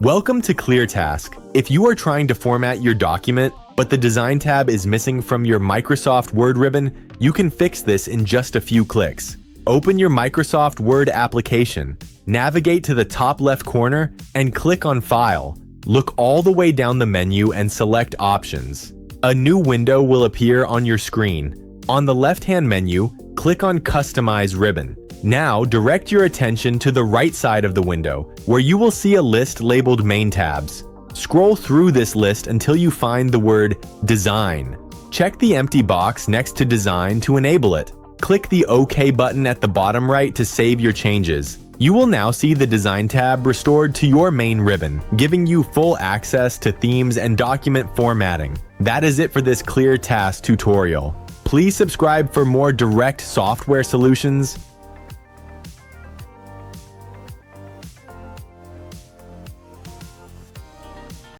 Welcome to ClearTask. If you are trying to format your document, but the Design tab is missing from your Microsoft Word ribbon, you can fix this in just a few clicks. Open your Microsoft Word application, navigate to the top left corner, and click on File. Look all the way down the menu and select Options. A new window will appear on your screen. On the left-hand menu, click on Customize ribbon. Now, direct your attention to the right side of the window, where you will see a list labeled Main Tabs. Scroll through this list until you find the word Design. Check the empty box next to Design to enable it. Click the OK button at the bottom right to save your changes. You will now see the Design tab restored to your main ribbon, giving you full access to themes and document formatting. That is it for this ClearTask tutorial. Please subscribe for more direct software solutions.